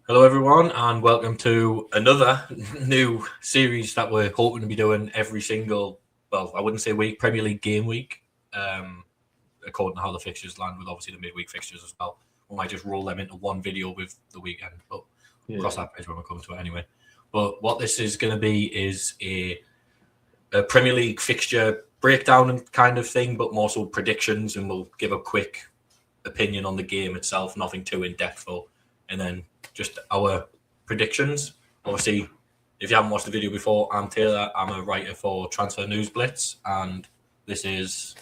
Hello, everyone, and welcome to another new series that we're hoping to be doing every single, well, I wouldn't say week, Premier League game week, according to how the fixtures land with obviously the midweek fixtures as well. We might just roll them into one video with the weekend, but we'll cross that bridge when we come to it anyway. But what this is going to be is a Premier League fixture breakdown and kind of thing, but more so predictions, and we'll give a quick opinion on the game itself, nothing too in-depth though, and then just our predictions. Obviously, if you haven't watched the video before, I'm Taylor. I'm a writer for Transfer News Blitz, and this is...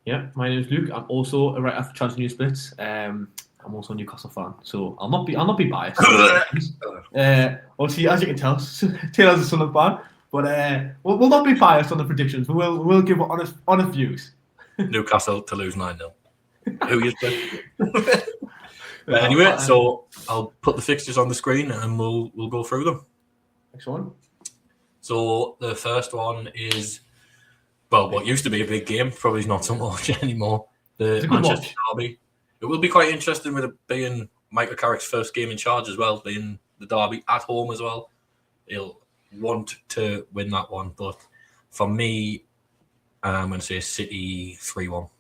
Yeah, my name is Luke. I'm also a writer for Transfer News Blitz. I'm also a Newcastle fan, so I'll not be biased. Obviously, as you can tell, Taylor's a Sunderland fan, but we'll not be biased on the predictions. We'll give honest views. Newcastle to lose 9-0. Who you think? But anyway, so I'll put the fixtures on the screen and we'll go through them. Next one. So the first one is, well, what used to be a big game, probably not so much anymore. The Manchester Derby. It will be quite interesting with it being Michael Carrick's first game in charge as well, being the Derby at home as well. He'll want to win that one, but for me, I'm going to say City 3-1.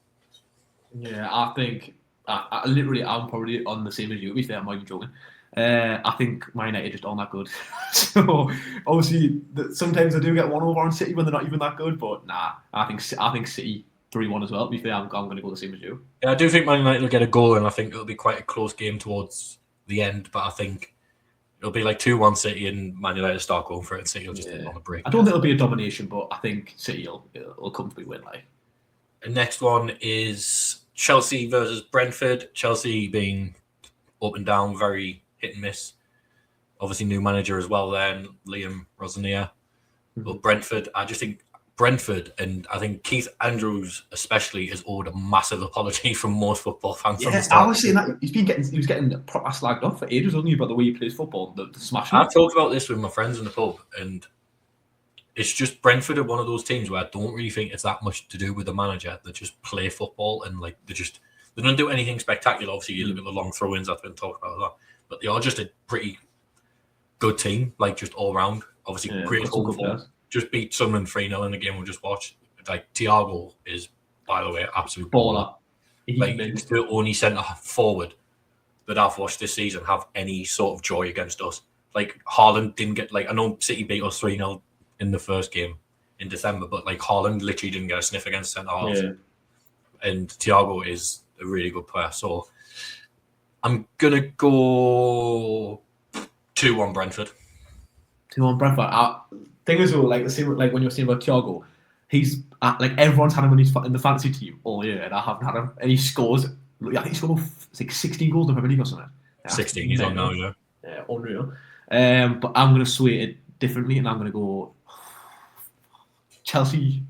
Yeah, I think I'm probably on the same as you. To be fair, I'm not even joking. I think Man United just aren't that good. So obviously, sometimes they do get one over on City when they're not even that good. But nah, I think City 3-1 as well. To be fair, I'm going to go the same as you. Yeah, I do think Man United will get a goal, and I think it'll be quite a close game towards the end. But I think it'll be like 2-1 City, and Man United start going for it, and City will just on the break. I don't think it'll be a domination, but I think City will comfortably win. Like. The next one is Chelsea versus Brentford. Chelsea being up and down, very hit and miss. Obviously, new manager as well then, Liam Rosenior. But Brentford, I just think Brentford, and I think Keith Andrews especially, has owed a massive apology from most football fans. Yeah, I was saying that he was getting proper slagged off for ages, wasn't he, about the way he plays football, the smashing. I've talked about this with my friends in the pub, and it's just Brentford are one of those teams where I don't really think it's that much to do with the manager. They just play football, and like they don't do anything spectacular. Obviously, you look at the long throw-ins that's been talked about a lot, but they are just a pretty good team, like just all round. Obviously, great home form. Just beat Sunderland 3-0 in the game we just watched. Like Thiago is, by the way, absolute baller. Like he's the only centre forward that I've watched this season have any sort of joy against us. Like Haaland didn't get, like, I know City beat us 3-0 in the first game in December, but like Haaland literally didn't get a sniff against centre halves. Yeah. And Thiago is a really good player. So I'm gonna go 2-1 Brentford. 2-1 Brentford. Thing is, like the same, like when you're saying about Thiago, he's like everyone's had him in the fantasy team all year, and I haven't had him. And he scores. I think he scored like 16 goals in the Premier League or something. Yeah, 16 he's on now, yeah. Yeah, unreal. But I'm gonna sway it differently, and I'm gonna go Chelsea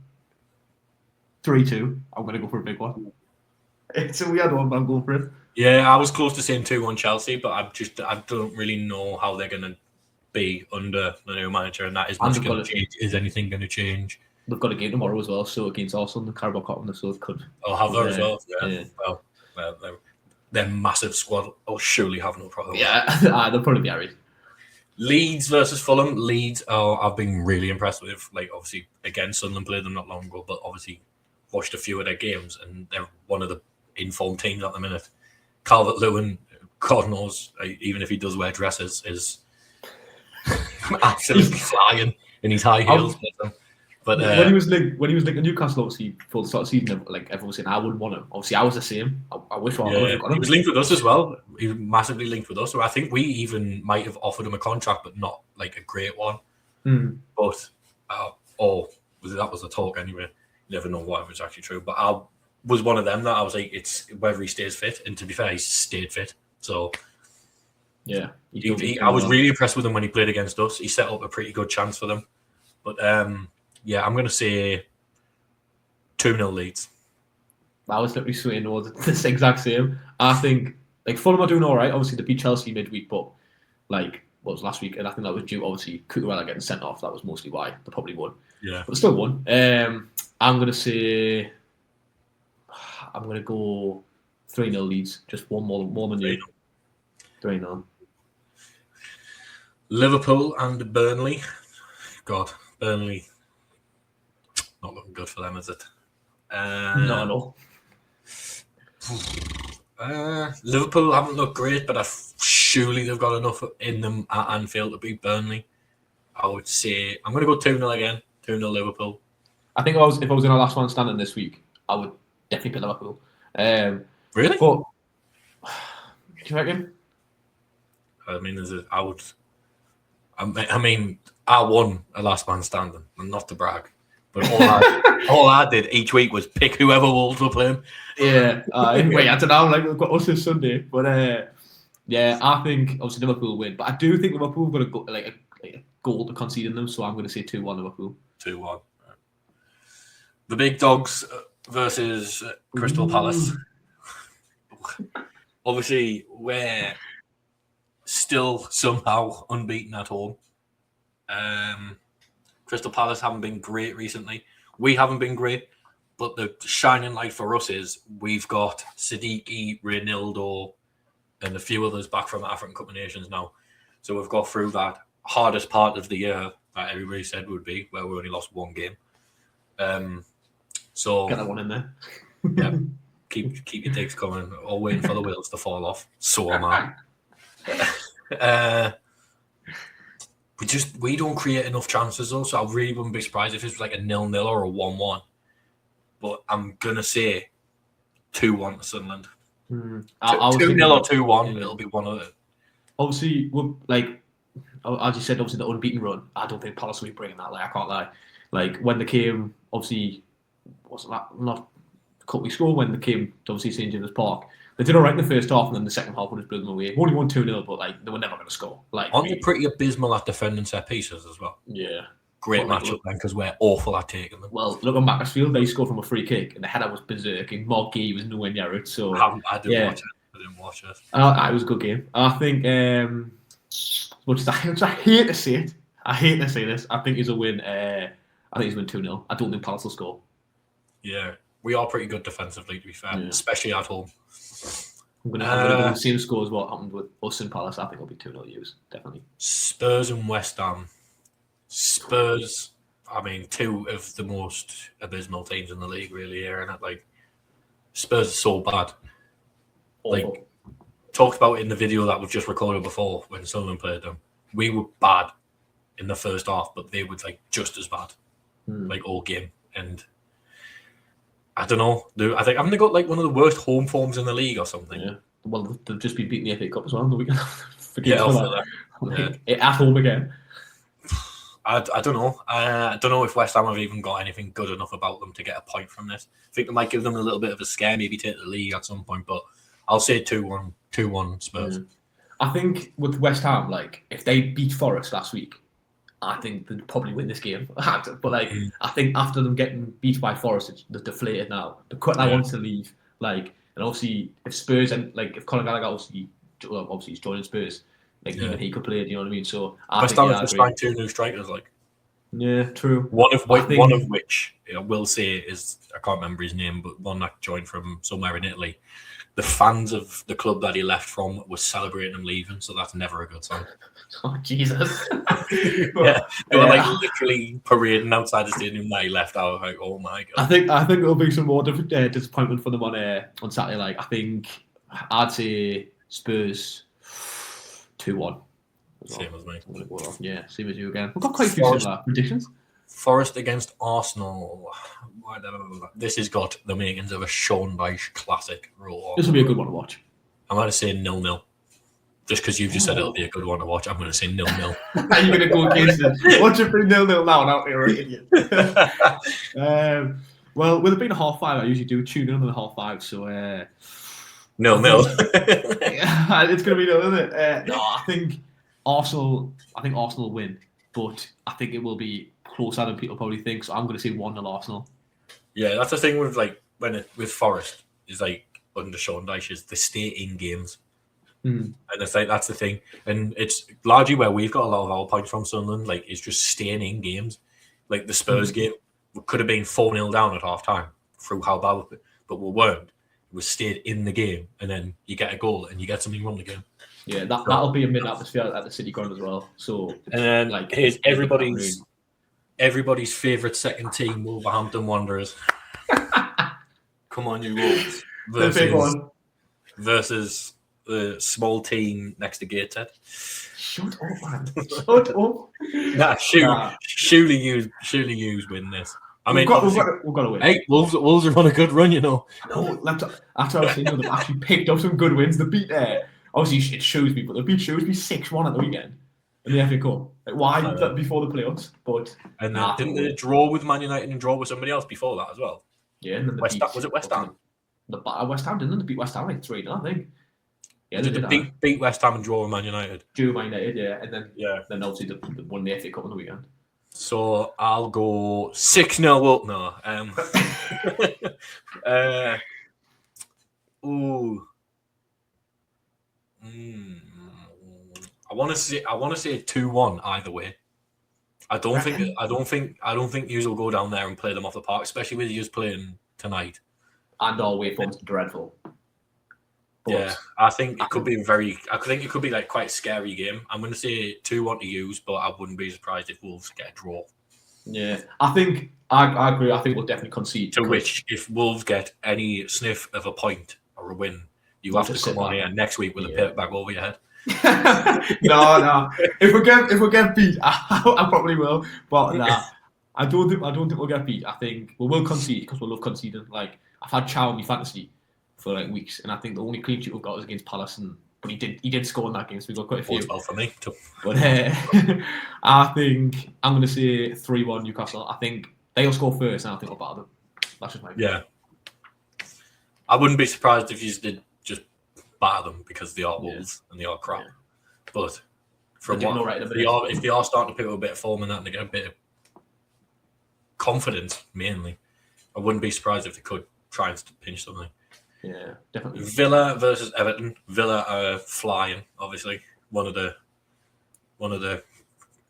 3-2. I'm gonna go for a big one. It's a weird one, but I'm going for it. Yeah, I was close to saying 2-1 Chelsea, but I don't really know how they're gonna be under the new manager, and that is much going to change. Is anything going to change? They've got a game tomorrow as well, so against Arsenal, the Carabao Cup, so it could. Oh, have they as well? Yeah. Well, their massive squad will surely have no problem. Yeah, they'll probably be alright. Leeds versus Fulham. Leeds, I've been really impressed with. Like, obviously, again, Sunderland played them not long ago, but obviously watched a few of their games, and they're one of the informed teams at the minute. Calvert-Lewin, God knows, even if he does wear dresses, is absolutely flying in his high heels. But when he was linked to Newcastle, obviously for the start of the season, like everyone was saying, I wouldn't want him. Obviously, I was the same. I wish I would have got him. He was linked with us as well. He was massively linked with us. So I think we even might have offered him a contract, but not like a great one. But that was the talk anyway. You never know what was actually true. But I was one of them that I was like, it's whether he stays fit. And to be fair, he stayed fit. So. Yeah, I was really impressed with him when he played against us. He set up a pretty good chance for them. But yeah, I'm going to say 2-0 Leeds. I was literally swaying towards this exact same. I think like Fulham are doing all right. Obviously, they beat Chelsea midweek, but like what was last week, and I think that was due obviously Cucurella getting sent off. That was mostly why they probably won. Yeah, but still won. I'm going to say I'm going to go 3-0 Leeds. Just one more than you. 3-0. Liverpool and Burnley. God, Burnley. Not looking good for them, is it? No. Liverpool haven't looked great, but surely they've got enough in them at Anfield to beat Burnley. I would say I'm going to go 2-0 again. 2-0 Liverpool. I think if I was in our last one standing this week, I would definitely pick Liverpool. Really? But do you reckon? I mean, I won a last man standing, and not to brag, but all I did each week was pick whoever Wolves were playing. Yeah. Wait, I don't know. Like we've got us this Sunday, but yeah, I think obviously Liverpool will win, but I do think Liverpool have got a goal to concede in them, so I'm going to say 2-1 Liverpool. 2-1. The big dogs versus Crystal Palace. Obviously, we're still somehow unbeaten at home. Crystal Palace haven't been great recently. We haven't been great, but the shining light for us is we've got Siddiqui, Reynaldo, and a few others back from the African Cup of Nations now. So we've got through that hardest part of the year that everybody said would be, where we only lost one game. So get that one in there. Yeah, keep your digs coming. All waiting for the wheels to fall off. So am I. We don't create enough chances though, so I really wouldn't be surprised if this was like a 0-0 or a 1-1. But I'm gonna say 2-1 to Sunderland. 2-0 or 2-1. It'll be one of it. Obviously, as you said, obviously the unbeaten run. I don't think Palace will be bringing that. Like I can't lie. Like when they came, obviously, wasn't that not a couple weeks ago when they came to obviously St James's Park? They did all right in the first half, and then the second half would have blew them away. Only won 2-0, but like they were never going to score. Like, aren't they pretty abysmal at defending set pieces as well? Yeah, great matchup then because we're awful at taking them. Well, look on Macclesfield, they scored from a free kick, and the header was berserk, and Mark Gee was nowhere near it. So I didn't watch it. It was a good game. I think, which I hate to say it, I hate to say this. I think he's a win. I think he's a win 2-0. I don't think Palace will score. Yeah, we are pretty good defensively, to be fair, especially at home. I'm gonna go the same score as what happened with us and Palace. I think it'll be 2-0 U's, definitely. Spurs and West Ham. Spurs, I mean, two of the most abysmal teams in the league, really, here, and like Spurs are so bad. Like talked about in the video that we've just recorded before when Sunderland played them. We were bad in the first half, but they were like just as bad, like all game. And I don't know. I think haven't they got like one of the worst home forms in the league or something? Yeah. Well, they've just been beating the FA Cup as well. The weekend. At home again. I don't know. I don't know if West Ham have even got anything good enough about them to get a point from this. I think they might give them a little bit of a scare, maybe take the league at some point. But I'll say 2-1 Spurs. I think with West Ham, like if they beat Forest last week, I think they'd probably win this game. But like, I think after them getting beat by Forest, they're deflated now. The Quetla wants to leave. Like, and obviously, if Spurs and like if Conor Gallagher obviously he's joining Spurs, like even he could play it. You know what I mean? So West Ham have just signed 2 new strikers. Like, yeah, true. One of which I will say is I can't remember his name, but one that joined from somewhere in Italy. The fans of the club that he left from were celebrating him leaving, so that's never a good sign. Oh, Jesus. They were like literally parading outside the stadium that he left. I was like, oh my God. I think there'll be some more disappointment for them on Saturday. Like, I think I'd say Spurs 2-1. Same as me. Yeah, same as you again. We've got quite a few similar predictions. Forest against Arsenal. This has got the makings of a Sean Dyche classic. This will be a good one to watch. I'm going to say 0-0. Just because you've just said it'll be a good one to watch, I'm going to say 0-0. You're going to go against it. Watch it bring 0-0 now and out there, idiot. Well, with it being a 5:30, I usually do tune in on the 5:30, so 0-0. It's going to be 0, isn't it? No, I think Arsenal will win, but I think it will be closer than people probably think. So I'm going to say 1-0 Arsenal. Yeah, that's the thing with like with Forest is like under Sean Dyche is they stay in games, and it's like that's the thing, and it's largely where we've got a lot of our points from. Sunderland like is just staying in games. Like the Spurs game could have been 4-0 down at half time through how bad, but we weren't. We stayed in the game, and then you get a goal and you get something wrong again. Yeah, that'll be a mid atmosphere at the City Ground as well. So, and then like, here's everybody's favourite second team, Wolverhampton Wanderers. Come on, you Wolves. The big one. Versus the small team next to Gateshead. Shut up, man. Shut up. Surely you win this. I mean, we've got to win. Hey, Wolves are on a good run, you know. No, after I was saying, they've actually picked up some good wins. They beat obviously it shows me, but they beat Shrewsbury 6-1 at the weekend in the FA Cup. Like, why before the playoffs? But didn't they draw with Man United and draw with somebody else before that as well? Yeah, and then was it West Ham? West Ham didn't they beat West Ham like 3-0, I think. Yeah, they beat West Ham and draw with Man United. Drew Man United, yeah, and then obviously they won the FA Cup on the weekend. So I'll go 6-0 up now. I want to say 2-1 either way. I don't think yous will go down there and play them off the park, especially with yous playing tonight. And our way form's dreadful. But I think it could be like quite a scary game. I'm going to say 2-1 to yous, but I wouldn't be surprised if Wolves get a draw. Yeah, I agree. I think we'll definitely concede. To which, if Wolves get any sniff of a point or a win, you have to come on here next week with a paper bag over your head. No. If we get beat, I probably will. But nah, I don't think we'll get beat. I think we will concede because we love conceding. Like, I've had Chow in my fantasy for like weeks, and I think the only clean sheet we've got was against Palace, but he did score in that game, so we got quite a few. Well for me too. But I think I'm going to say 3-1 Newcastle. I think they'll score first, and I think we'll batter them. That's just my opinion. Yeah. I wouldn't be surprised if you did just batter them because they are Wolves and they are crap. Yeah. But from if they are starting to pick up a bit of form and that, and they get a bit of confidence, mainly, I wouldn't be surprised if they could try and pinch something. Yeah, definitely. Villa versus Everton. Villa are flying, obviously. One of the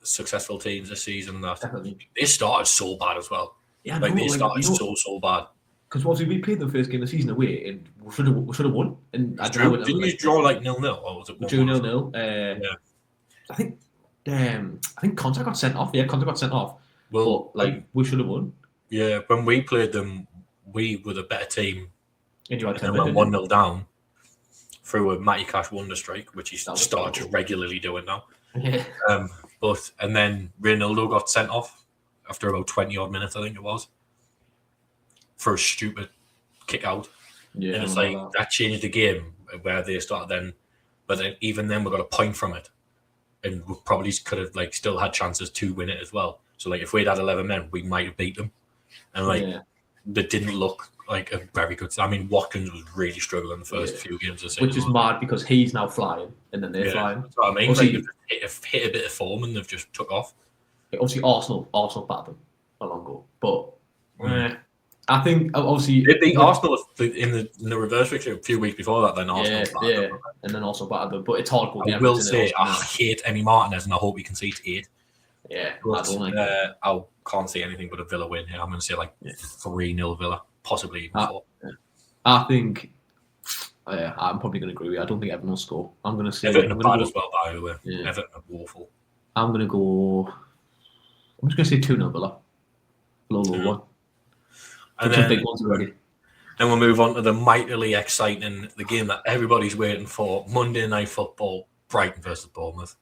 successful teams this season. They started so bad as well. Yeah, they started so bad. Because obviously we played the first game of the season away, and we should have won. And didn't you draw like 0-0, or was it 2-0? I think Conte got sent off. Yeah, Conte got sent off. Well, but, we should have won. Yeah, when we played them, we were the better team. And you had 10 went 1-0 down through a Matty Cash wonder strike, which he started to regularly doing now. Yeah. And then Ronaldo got sent off after about 20 odd minutes, I think it was, for a stupid kick out. Yeah, and it's like that changed the game where they started then, but then even then we got a point from it, and we probably could have like still had chances to win it as well. So like if we'd had 11 men, we might have beat them, and that didn't look like a very good. I mean, Watkins was really struggling the first few games of the season, which is mad because he's now flying, and then they're flying. That's what I mean. Like, they've hit a bit of form and they've just took off. Obviously, Arsenal battered them a long ago, but I think obviously they beat Arsenal in the reverse fixture a few weeks before that. Then Arsenal battered them, and then also battered them. But it's hard. I will say I hate Emi Martinez, and I hope he concedes 8. Yeah, but, I can't see anything but a Villa win here. I'm going to say 3-0 Villa. Possibly even 4. I think I'm probably going to agree with you. I don't think Everton will score. I'm going to say Everton are bad as well, by the way. Yeah. Everton are woeful. I'm just going to say 2-0 Villa. Low 1. And then, big ones already. Then we'll move on to the mightily exciting, the game that everybody's waiting for, Monday Night Football, Brighton versus Bournemouth.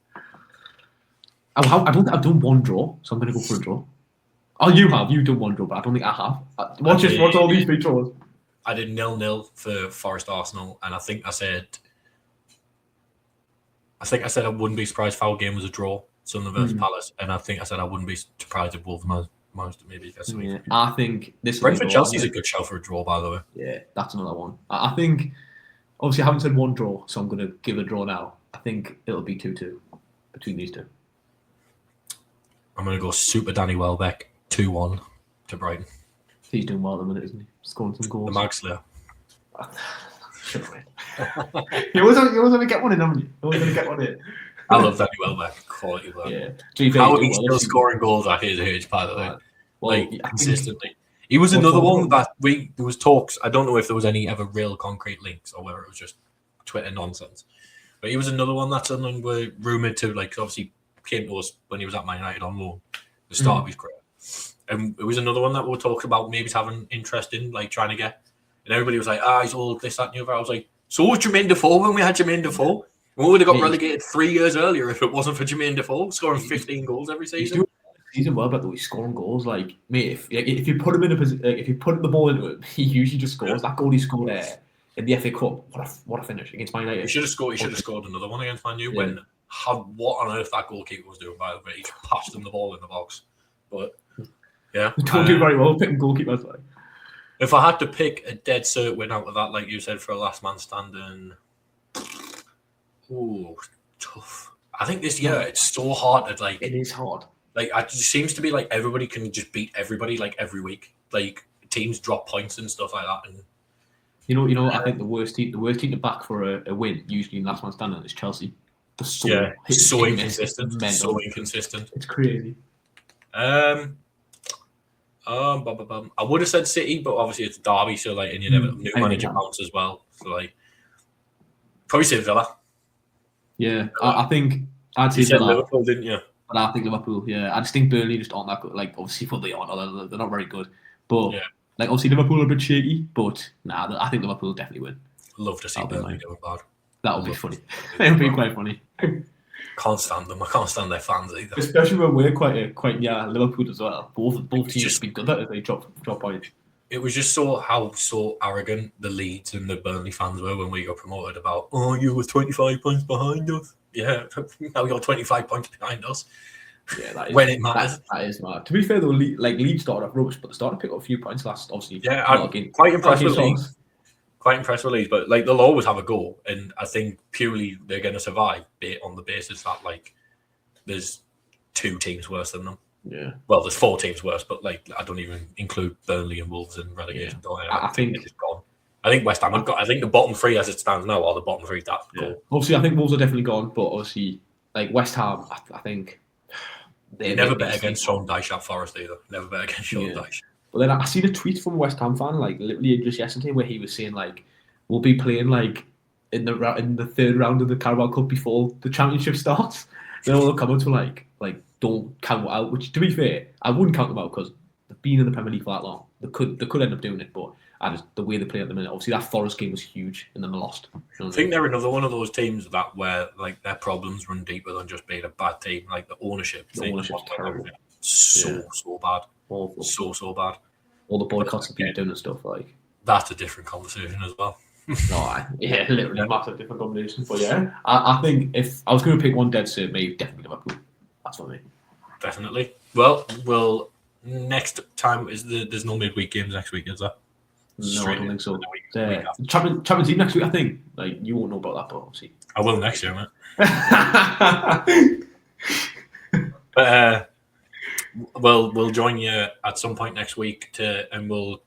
I've done one draw, so I'm going to go for a draw. Oh, you've done one draw, but I don't think I have. What's all these big draws? I did 0-0 for Forest Arsenal, and I think I said I wouldn't be surprised if our game was a draw, Sunderland versus Palace, and I think I said I wouldn't be surprised if Wolves managed to maybe get something. Yeah, I think this Brentford Chelsea's a good show for a draw, by the way. Yeah, that's another one. I think obviously I haven't said one draw, so I'm going to give a draw now. I think it'll be 2-2 between these two. I'm going to go Super Danny Welbeck 2-1 to Brighton. He's doing well at the minute, isn't he? Scoring some goals. The Magslayer. You always want to get one in, haven't you? You always want to get one in. I love Danny Welbeck. Quality of that. Yeah. How he's still scoring goals at his age, by the way. Consistently. He was another one that there was talks. I don't know if there was any ever real concrete links or whether it was just Twitter nonsense. But he was another one that Sunderland were rumoured to, like, obviously came to us when he was at Man United on loan, the start of his career. And it was another one that we were talking about maybe having interest in, like, trying to get. And everybody was like, he's old, this, that, and the other. I was like, so was Jermaine Defoe when we had Jermaine Defoe? We would have got relegated 3 years earlier if it wasn't for Jermaine Defoe scoring 15 goals every season. He's doing well, but he's scoring goals. Like, mate, if you put him in a position, if you put the ball into him, he usually just scores. That goal he scored in the FA Cup, what a finish against Man United. He should have scored another one against Man U. When what on earth that goalkeeper was doing, by the way, he just passed him the ball in the box. But yeah, don't do very well picking goalkeepers. Like, if I had to pick a dead cert win out of that, like you said, for a last man standing, tough. I think this year it's so hard to like. It is hard. Like, it just seems to be like everybody can just beat everybody like every week. Like teams drop points and stuff like that. And you know, I think the worst team to back for a win usually in last man standing is Chelsea. So inconsistent. So inconsistent. It's crazy. I would have said City, but obviously it's Derby, so like, and you never new manager bounce as well. So like, probably say Villa. Yeah, I think I'd say Villa. Liverpool, didn't you? But I think Liverpool. Yeah, I just think Burnley just aren't that good. Like, obviously, what they are, they're not very good. But like, obviously, Liverpool are a bit shaky. But I think Liverpool will definitely win. Love to see Burnley doing bad. That would be funny. It would be quite funny. Can't stand them. I can't stand their fans either. Especially when we're quite Liverpool as well. Both teams just be good at it. They drop points. It was just so arrogant the Leeds and the Burnley fans were when we got promoted about, you were 25 points behind us. Yeah, now you're 25 points behind us. Yeah, that is, when it matters. That is mad. To be fair though, Leeds started off rubbish, but they started to pick up a few points last, obviously. Yeah, I'm quite impressed with Leeds. Quite impressed with Leeds, but like they'll always have a goal, and I think purely they're going to survive on the basis that like there's 2 teams worse than them. Yeah. Well, there's 4 teams worse, but like I don't even include Burnley and Wolves in relegation. I think it's gone. I think West Ham. I think the bottom 3 as it stands now are the bottom 3. That goal. Obviously, I think Wolves are definitely gone, but obviously, like West Ham, I think they never bet against Sean Dyche at Forest either. Never bet against Sean Dyche. But then I seen a tweet from a West Ham fan, like literally just yesterday, where he was saying like, we'll be playing like in the 3rd round of the Carabao Cup before the championship starts. Then all come to like don't count out. Which, to be fair, I wouldn't count them out because they've been in the Premier League for that long. They could end up doing it, but the way they play at the minute, obviously that Forest game was huge, and then they lost. I think they're another one of those teams that where like their problems run deeper than just being a bad team. Like the ownership, ownership's terrible. So bad. Awful. So bad. All the boycotts have been doing and stuff like. That's a different conversation as well. Literally massive different combination. But yeah, I think if I was going to pick one dead cert, maybe definitely Liverpool. That's for me. Definitely. Well, next time there's no midweek games next week, is there? No, I don't think so. Champions League next week, I think. Like, you won't know about that, but obviously. I will next year, mate. But we'll join you at some point next week and we'll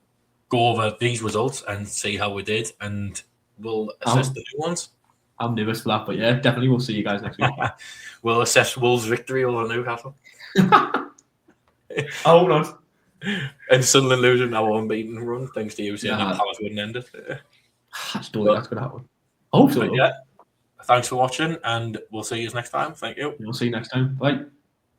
go over these results and see how we did, and we'll assess the new ones. I'm nervous for that, but yeah, definitely we'll see you guys next week. We'll assess Wolves' victory over Newcastle. I hope not. And Sunderland losing our unbeaten run, thanks to you saying that Palace wouldn't end it. I just don't think that's going to happen. I hope so. Yeah. Thanks for watching, and we'll see you next time. Thank you. We'll see you next time. Bye.